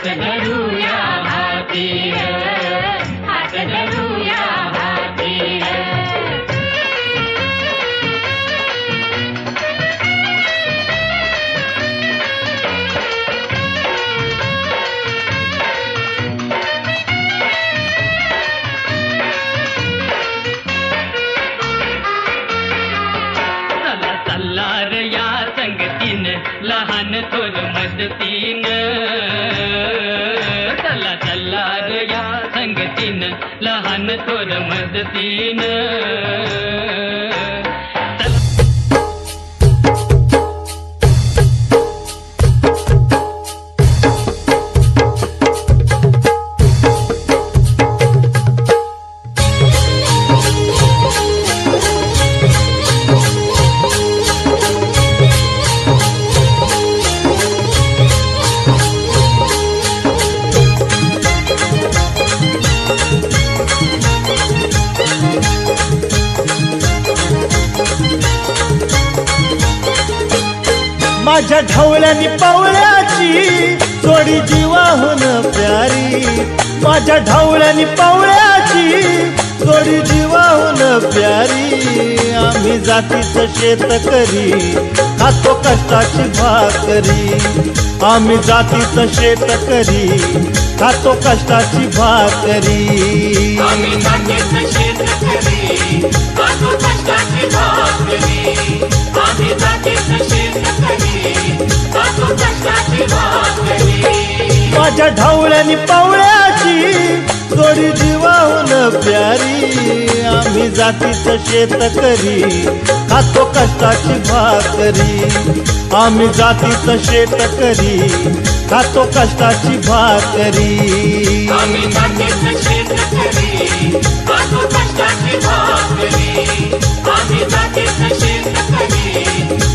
हात धरूया हाती हात धरूया हाती लहान थोर मदतीन चला चला रे या संगतीन लहान थोर मदतीन माझ्या ढवळ्यानी पावळ्याची जोडी जीवाहून प्यारी माझ्या ढवळ्यानी पावळ्याची जोडी जीवाहून प्यारी आम्ही जातीचं शेतकरी खातो कष्टाची भाकरी आम्ही जातीचं शेतकरी खातो कष्टाची भाकरी आम्ही जातीचं शेतकरी खातो कष्टाची भाकरी आम्ही जातीचं शेतकरी खातो कष्टाची भाकरी माझ्या ढवळ्यानी पावळ्याची जोडी जीवाहून प्यारी आम्ही जातीचं शेतकरी खातो कष्टाची भाकरी आम्ही जातीचं शेतकरी खातो कष्टाची भाकरी आम्ही जातीचं शेतकरी खातो कष्टाची भाकरी आम्ही जातीचं शेतकरी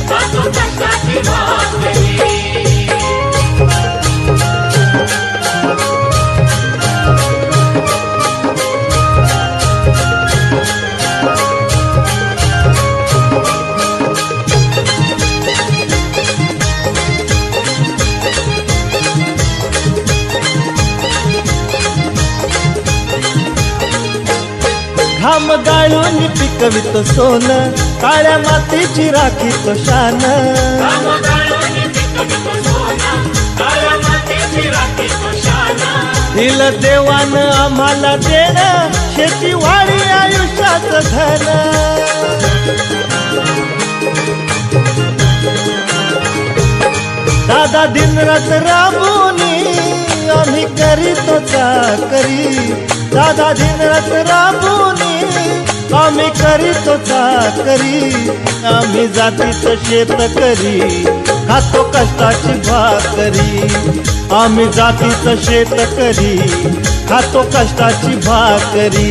खातो कष्टाची भाकरी घाम गाळून पिकवित सोनं काळ्या मातीची राखीत शान दिलं देवानं आम्हाला देणं शेती वाढी आयुष्याचं धन दादा दिनरात राबूनी आम्ही करीतो चाकरी दादा दिनरात राबूनी आम्ही करीतो चाकरी आम्ही जातीचं शेतकरी खातो कष्टाची भाकरी आम्ही जातीचं शेतकरी खातो कष्टाची भाकरी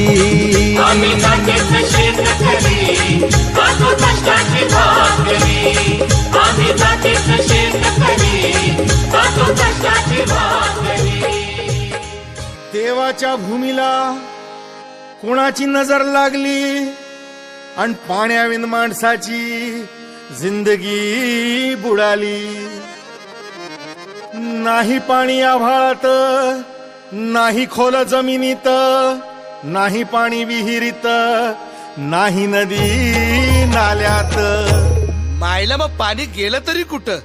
आम्ही जातीचं शेतकरी खातो कष्टाची भाकरी आम्ही जातीचं शेतकरी खातो कष्टाची भाकरी देवाच्या भूमीला कोणाची नजर लागली आणि पाण्याविन माणसाची जिंदगी बुडाली नाही पाणी आभाळात नाही खोल जमिनीत नाही पाणी विहिरीत नाही नदी नाल्यात मायला मग पाणी गेलं तरी कुठं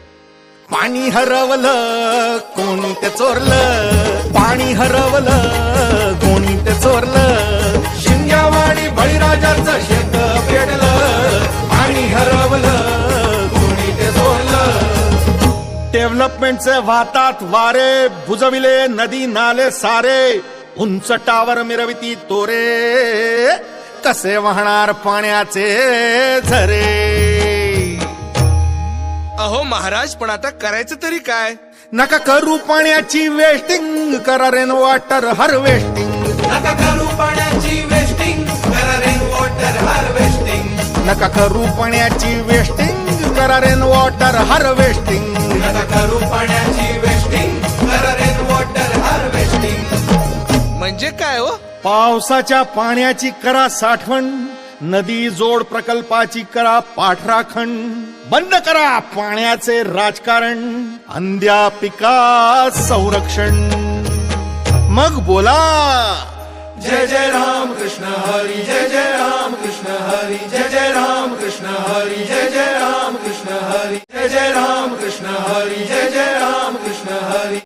पाणी हरवलं कोणी ते चोरलं पाणी हरवलं कोणी ते चोरलं शिंग्यावाडी बळीराजाचं शेत पेटलं पाणी हरवलं कोणी ते चोरलं डेव्हलपमेंटचे वाहतात वारे बुजविले नदी नाले सारे उंच टावर मिरविती तोरे कसे वाहणार पाण्याचे झरे अहो महाराज पण आता करायचं तरी काय नका करू पाण्याची वेस्टिंग करा रेन वॉटर हार्वेस्टिंग नका करू पाण्याची वेस्टिंग करा रेन वॉटर हार्वेस्टिंग नका करू पाण्याची वेस्टिंग करा रेन वॉटर हार्वेस्टिंग नका करू पाण्याची वेस्टिंग करा रेन वॉटर हार्वेस्टिंग म्हणजे काय हो पावसाच्या पाण्याची करा साठवण नदी जोड प्रकल्पाची करा पाठराखण बंद करा पाण्याचे राजकारण अंध्या पिका संरक्षण मग बोला. जय जय राम कृष्ण हरी, जय जय राम कृष्ण हरी, जय जय राम कृष्ण हरी, जय जय राम कृष्ण हरी, जय जय राम कृष्ण हरी, जय जय राम कृष्ण हरी.